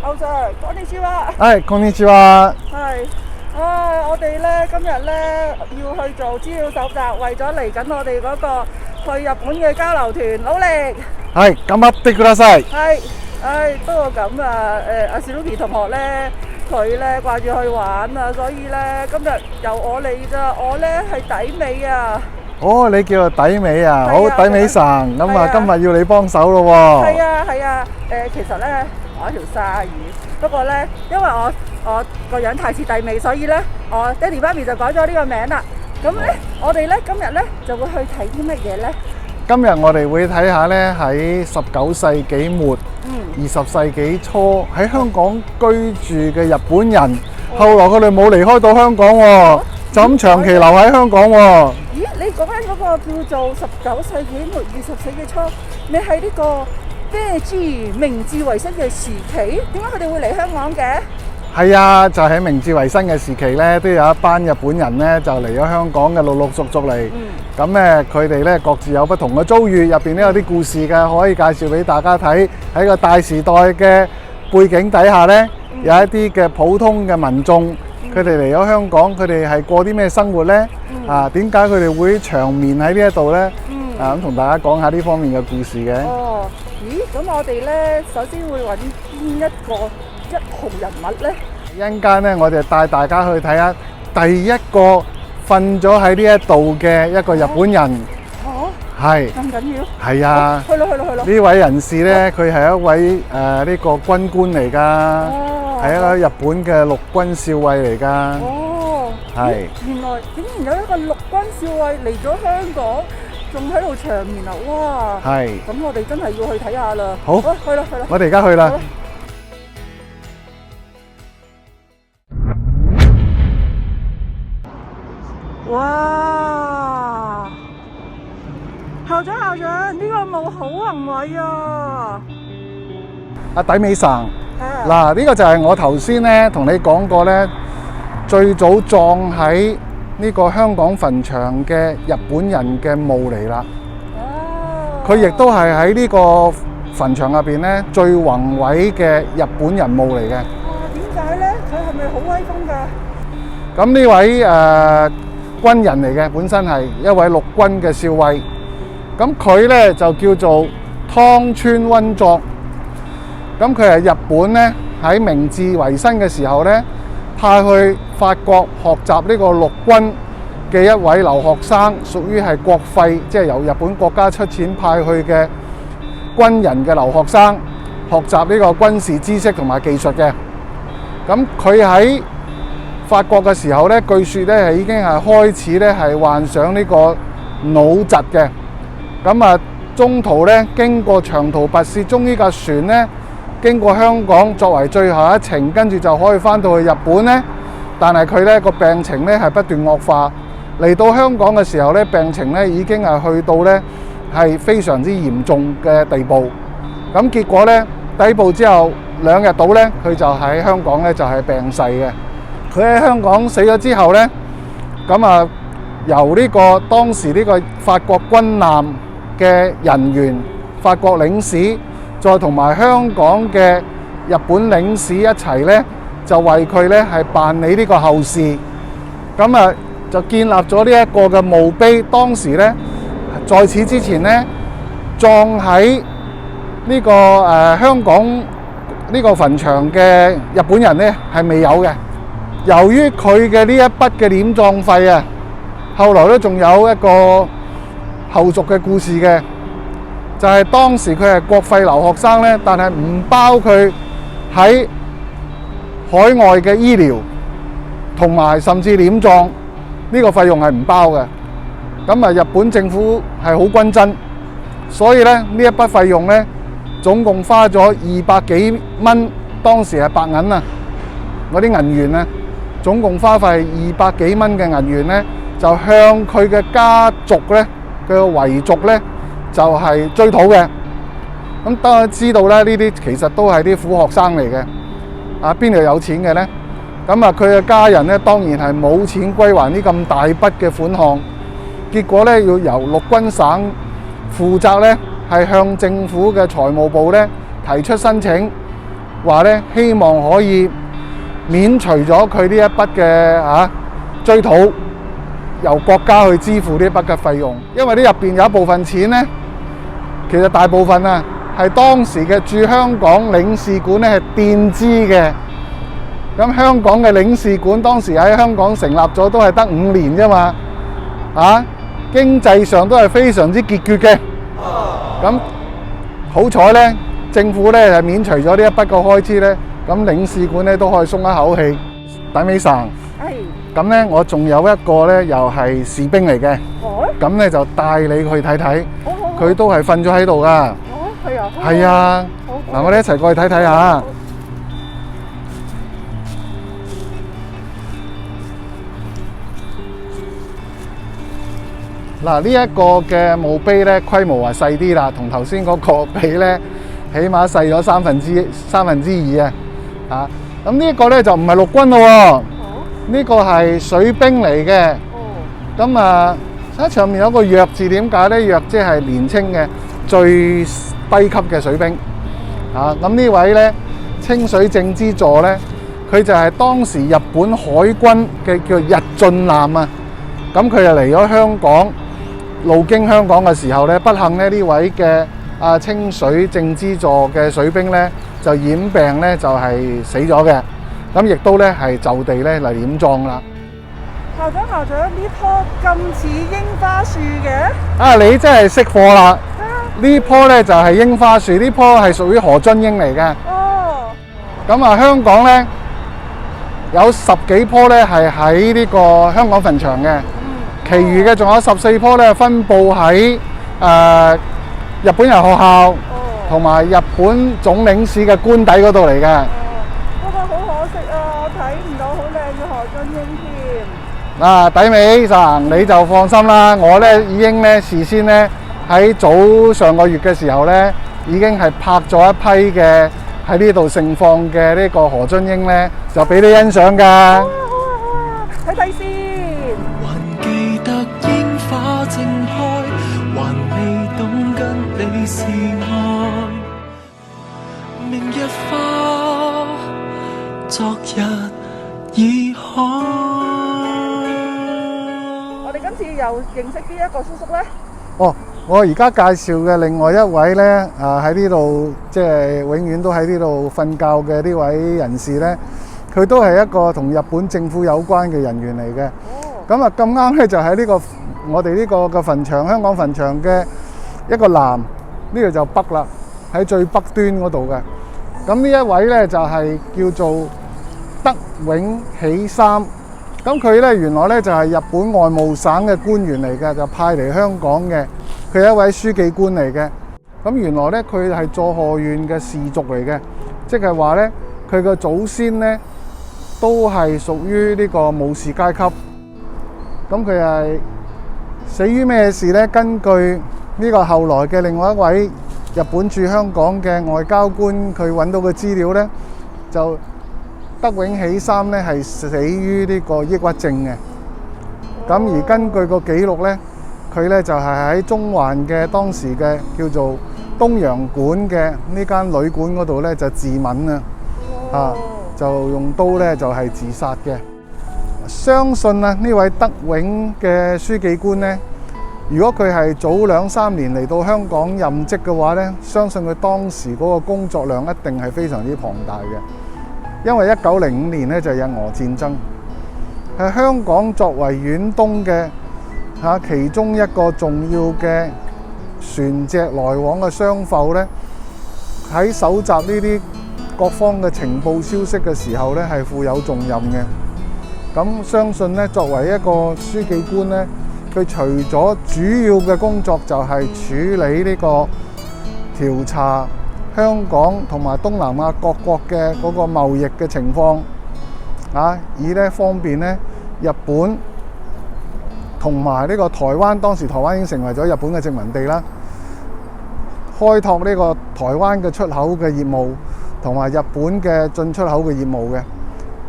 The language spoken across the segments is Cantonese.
歐 Sir，こんにちは。係，こんにちは。係，我哋咧今日咧要去做資料搜集，為咗嚟緊我哋嗰個去日本嘅交流團努力。係，頑張ってください。係，不過咁啊，阿史 Lucy 同學咧，佢咧掛住去玩啊，所以咧今日由我嚟咋，我咧係底尾啊。哦，你叫做底尾啊，係啊好，底尾神，咁係啊今日要你幫手咯喎。係啊，其實咧我一條鯊魚，不過咧因為我個樣太似底尾，所以咧我爹哋媽咪就改咗呢個名啦。咁咧我哋咧今日咧就會去睇啲乜嘢咧？今日我哋會睇下咧喺19世紀末、20世紀初喺香港居住嘅日本人，後來佢哋冇離開到香港喎，就咁長期留喺香港喎。咦，你講緊嗰個叫做19世紀末、20世紀初，你係呢個咩之明治維新嘅時期？點解佢哋會嚟香港嘅？係啊，就喺明治維新嘅時期咧，都有一班日本人咧就嚟咗香港嘅，陸陸續續嚟。咁咧佢哋咧各自有不同嘅遭遇，入邊都有啲故事嘅，可以介紹俾大家睇。喺個大時代嘅背景底下咧，有一啲嘅普通嘅民眾，佢哋嚟咗香港，佢哋係過啲咩生活咧？點解佢哋會長眠喺呢一度咧？咁同大家講下呢方面嘅故事嘅。哦，咦，咁我哋咧首先會揾邊一個一號人物咧？一陣間咧，我哋帶大家去睇下第一個瞓咗喺呢一度嘅一個日本人。係。咁緊要？係啊。去咯。呢位人士咧，佢係一位呢個軍官嚟㗎，係一個日本嘅陸軍少尉嚟㗎。哦。係。原來竟然有一個陸軍少尉嚟咗香港，仲喺度長眠啊！哇。係。咁我哋真係要去睇下啦。好。去啦。我哋而家去啦。哇！校長，呢個墓好宏偉啊！阿底美神，嗱呢個就係我頭先咧同你講過咧，最早葬喺呢個香港墳場嘅日本人嘅墓嚟啦。佢亦都係喺呢個墳場入邊咧最宏偉嘅日本人墓嚟嘅。點解咧？佢係咪好威風㗎？咁呢位軍人嚟嘅，本身係一位陸軍嘅少尉。咁佢咧就叫做湯川溫作。咁佢係日本咧喺明治維新嘅時候咧派去法國學習呢個陸軍嘅一位留學生，屬於係國費，即係由日本國家出錢派去嘅軍人嘅留學生，學習呢個軍事知識同埋技術嘅。咁佢喺法國嘅時候咧，據說咧係已經係開始咧係患上呢個腦疾嘅。咁啊，中途咧經過長途跋涉，終於架船咧經過香港作為最後一程，跟住就可以翻到去日本咧。但係佢咧個病情咧係不斷惡化，嚟到香港嘅時候咧，病情咧已經係去到咧係非常之嚴重嘅地步。咁結果咧抵埗之後2日到咧，佢就喺香港咧就係病逝嘅。佢喺香港死咗之後咧，咁啊由呢個當時呢個法國軍艦嘅人員、法國領事，再同埋香港嘅日本領事一齊咧，就為佢咧係辦理呢個後事。咁啊就建立咗呢一個嘅墓碑。當時咧在此之前咧，葬喺呢個香港呢個墳場嘅日本人咧係未有嘅。由於佢嘅呢一筆嘅殮葬費啊，後來都仲有一個後續嘅故事嘅，就係當時佢係國費留學生咧，但係唔包佢喺海外嘅醫療同埋甚至殮葬呢個費用係唔包嘅。咁啊，日本政府係好均真，所以咧呢一筆費用咧總共花咗200幾蚊，當時係白銀啊，嗰啲銀元啊。總共花費200幾蚊嘅銀元咧，就向佢嘅家族咧，佢嘅遺族咧，就係追討嘅。咁當然知道咧，呢啲其實都係啲苦學生嚟嘅。邊度有錢嘅咧？咁啊，佢嘅家人咧，當然係冇錢歸還呢咁大筆嘅款項。結果咧，要由陸軍省負責咧，係向政府嘅財務部咧提出申請，話咧希望可以免除咗佢呢一筆嘅追討，由國家去支付呢筆嘅費用，因為呢入邊有一部分錢咧，其實大部分啊係當時嘅駐香港領事館咧係墊資嘅。咁香港嘅領事館當時喺香港成立咗都係得5年啫嘛，經濟上都係非常之拮據嘅。咁好彩咧，政府咧係免除咗呢一筆嘅開支咧，咁領事館咧都可以鬆一口氣。大美神，咁咧我仲有一個咧又係士兵嚟嘅，咁咧就帶你去睇睇，佢都係瞓咗喺度噶。係啊，嗱我哋一齊過去睇睇下。嗱，呢一個嘅墓碑咧規模係細啲啦，同頭先嗰個比咧，起碼細咗三分之二啊！咁呢一個咧就唔係陸軍咯，呢個係水兵嚟嘅。咁喺上面有個弱字，點解咧？弱即係年青嘅最低級嘅水兵。咁呢位咧清水正之助咧，佢就係當時日本海軍嘅叫日進艦啊。咁佢就嚟咗香港。路經香港嘅時候咧，不幸咧呢位嘅清水正之助嘅水兵咧就染病咧就係死咗嘅，咁亦都咧係就地咧嚟殮葬啦。校長，呢棵咁似櫻花樹嘅？你真係識貨啦！呢棵咧就係櫻花樹，呢棵係屬於何津英嚟嘅。咁香港咧有10幾棵咧係喺呢個香港墳場嘅。其餘嘅仲有14棵咧，分佈喺日本人學校同埋日本總領事嘅官邸嗰度嚟嘅。不過好可惜啊，我睇唔到好靚嘅何津英添。底美神你就放心啦，我咧已經咧事先咧喺早上個月嘅時候咧，已經係拍咗一批嘅喺呢度盛放嘅呢個何津英咧，就俾你欣賞㗎。好啊，睇睇先。正開，還未懂跟你是愛。明日花，昨日已開。我哋今次又認識邊一個叔叔咧？我而家介紹嘅另外一位咧，喺呢度即係永遠都喺呢度瞓覺嘅呢位人士咧，佢都係一個同日本政府有關嘅人員嚟嘅。咁咁啱咧，就喺呢個我哋呢個嘅墳場，香港墳場嘅一個南，呢度就北啦，喺最北端嗰度嘅。咁呢一位咧就係叫做德永喜三。咁佢咧原來咧就係日本外務省嘅官員嚟嘅，就派嚟香港嘅。佢係一位書記官嚟嘅。咁原來咧佢係佐賀縣嘅氏族嚟嘅，即係話咧佢嘅祖先咧都係屬於呢個武士階級。咁佢係死於咩事呢？根據呢個後來嘅另外一位日本駐香港嘅外交官，佢揾到嘅資料呢，就德永喜三呢係死於呢個抑鬱症嘅。咁而根據個記錄呢，佢呢就係喺中環嘅當時嘅叫做東洋館嘅呢間旅館嗰度呢就自刎就用刀呢就係自殺嘅。相信呢位德永嘅書記官呢，如果佢係早2-3年嚟到香港任職嘅話呢，相信佢當時嗰個工作量一定係非常之龐大嘅。因為1905年呢就係日俄戰爭，係香港作為遠東嘅其中一個重要嘅船隻來往嘅商埠呢，喺搜集呢啲各方嘅情報消息嘅時候呢，係負有重任嘅。咁相信咧，作為一個書記官咧，佢除咗主要嘅工作就係處理呢個調查香港同埋東南亞各國嘅嗰個貿易嘅情況，以咧方便咧日本同埋呢個台灣，當時台灣已經成為咗日本嘅殖民地啦，開拓呢個台灣嘅出口嘅業務同埋日本嘅進出口嘅業務嘅。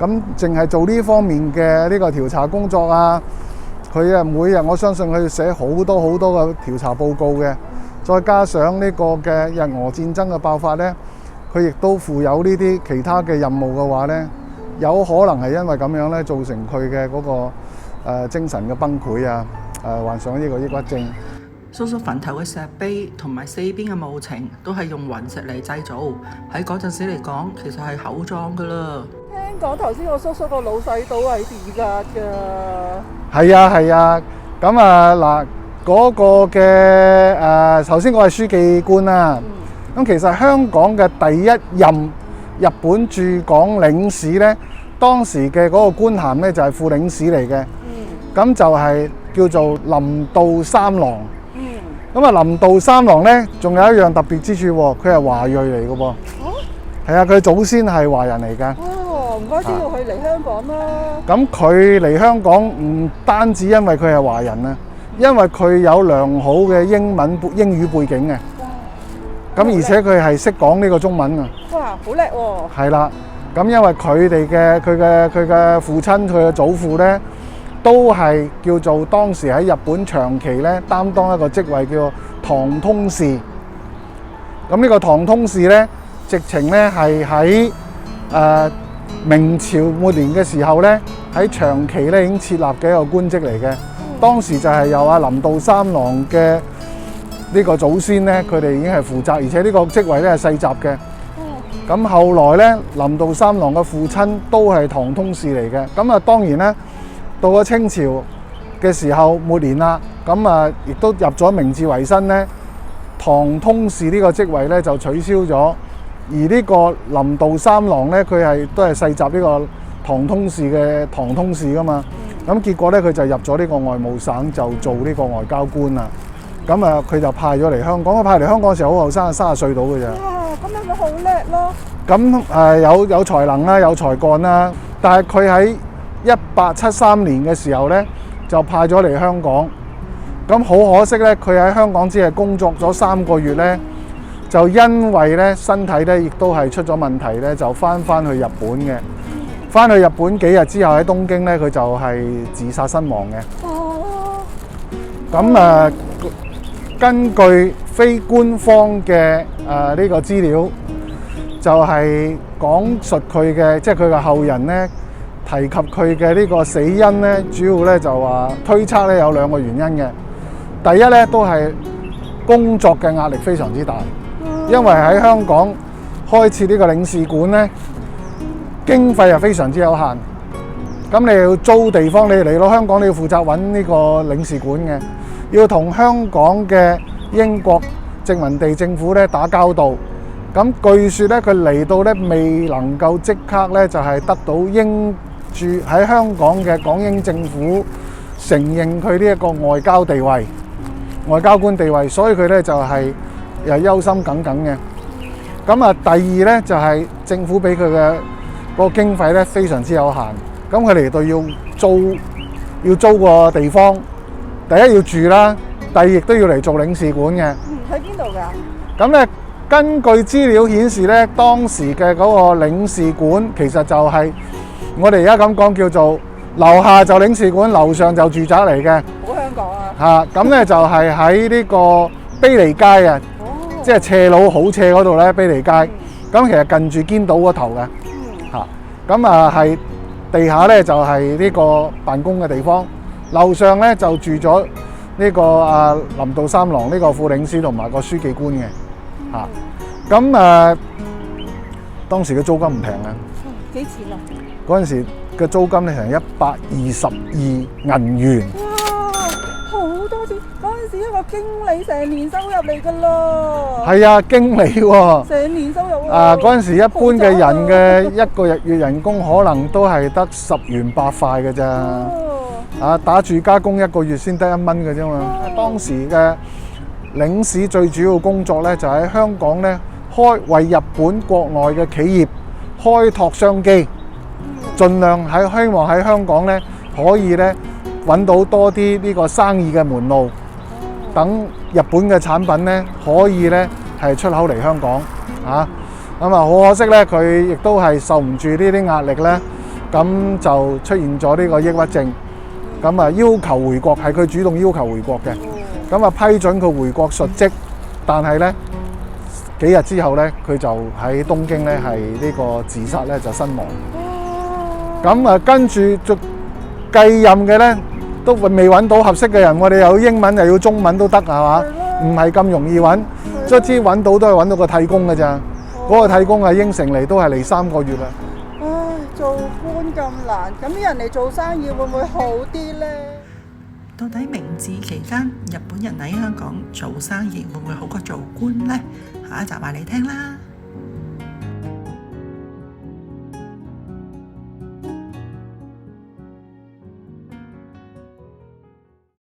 咁淨係做呢方面嘅呢個調查工作啊，佢每日我相信佢要寫好多嘅調查報告嘅，再加上呢個嘅日俄戰爭嘅爆發呢，佢亦都負有呢啲其他嘅任務嘅話呢，有可能係因為咁樣呢，造成佢嘅嗰個精神嘅崩潰啊，患上呢個抑鬱症。叔叔墳頭嘅石碑同埋四邊嘅墓情都係用雲石嚟製造，喺嗰陣時嚟講，其實係厚葬噶啦。聽講頭先個叔叔個老細都係自殺㗎。係啊係啊，咁啊嗱，嗰個嘅首先我係書記官啦。咁其實香港嘅第一任日本駐港領事呢，當時嘅嗰個官銜呢就係副領事嚟嘅。咁就係叫做林道三郎。咁啊，林道三郎呢，仲有一樣特別之處喎，佢係華裔嚟嘅喎。係啊，佢祖先係華人嚟㗎。唔該知道佢嚟香港啦。咁佢嚟香港唔單止因為佢係華人啊，因為佢有良好嘅英語背景嘅。咁而且佢係識講呢個中文啊。哇，好叻喎！係啦，咁因為佢嘅父親佢嘅祖父呢，都係叫做當時喺日本長期咧擔當一個職位，叫做唐通事。咁呢個唐通事咧，直情咧係喺明朝末年嘅時候咧，喺長崎咧已經設立嘅一個官職嚟嘅。當時就係由阿林道三郎嘅呢個祖先咧，佢哋已經係負責，而且呢個職位咧係世襲嘅。咁後來咧，林道三郎嘅父親都係唐通事嚟嘅。咁啊，當然咧。到咗清朝嘅時候末年啦，咁啊亦都入咗明治維新呢，唐通事呢個職位咧就取消咗，而呢個林道三郎咧佢都係世襲呢個唐通事嘅唐通事噶嘛，咁結果咧佢就入咗呢個外務省就做呢個外交官啦，咁啊佢就派咗嚟香港，佢派嚟香港嘅時候好後生，30歲到嘅啫。哇，咁咪好叻咯！咁有才能啦，有才幹啦，但係佢喺1873年嘅時候呢，就派咗嚟香港。咁好可惜呢，佢喺香港只係工作咗3個月呢，就因為呢身體呢亦都係出咗問題呢，就翻去日本嘅。翻去日本幾日之後喺東京呢，佢就係自殺身亡嘅。咁根據非官方嘅呢個資料，就係講述佢嘅，即係佢嘅後人呢。提及佢嘅呢個死因呢，主要呢就話推測呢有2個原因嘅。第一呢都係工作嘅壓力非常之大，因為喺香港開設呢個領事館呢，經費係非常之有限。咁你要租地方，你嚟到香港你要負責揾呢個領事館嘅，要同香港嘅英國殖民地政府呢打交道。咁據說呢，佢嚟到呢未能夠即刻呢就係得到住喺香港嘅港英政府承認佢呢一個外交地位、外交官地位，所以佢咧就係又憂心忡忡嘅。咁啊，第二咧就係政府俾佢嘅個經費咧非常之有限，咁佢嚟到要租個地方，第一要住啦，第二亦都要嚟做領事館嘅。喺邊度㗎？咁咧根據資料顯示咧，當時嘅嗰個領事館其實就係我哋而家咁講叫做樓下就領事館，樓上就住宅嚟嘅。好香港啊！咁咧就係喺呢個卑利街啊，即係斜路好斜嗰度咧，卑利街。咁其實近住堅道嗰頭嘅。咁啊係地下咧就係呢個辦公嘅地方，樓上咧就住咗呢個林道三郎呢個副領事同埋個書記官嘅。咁當時嘅租金唔平啊。幾錢啊？嗰陣時嘅租金咧成122銀元。哇，好多錢！嗰陣時一個經理成年收入嚟㗎啦。係啊，經理喎。成年收入喎。嗰陣時一般嘅人嘅一個月人工可能都係得10元8塊嘅咋。打住家工1個月先得1蚊嘅啫嘛。當時嘅領事最主要工作咧就喺香港咧為日本國內嘅企業開拓商機。盡量希望喺香港咧可以咧揾到多啲呢個生意嘅門路，等日本嘅產品咧可以咧係出口嚟香港咁好可惜咧，佢亦都係受唔住呢啲壓力咧，咁就出現咗呢個抑鬱症，咁要求回國，係佢主動要求回國嘅，咁批准佢回國述職，但係咧幾日之後咧，佢就喺東京咧係呢個自殺咧就身亡。咁啊，跟住就繼任嘅咧都未揾到合適嘅人，我哋又要英文又要中文都得係嘛？唔係咁容易揾，卒之揾到都係揾到個替工嘅咋。嗰個替工係應承嚟都係嚟3個月啦。唉，做官咁難，咁啲人嚟做生意會唔會好啲呢？到底明治期間日本人喺香港做生意會唔會好過做官呢？下一集話你聽啦。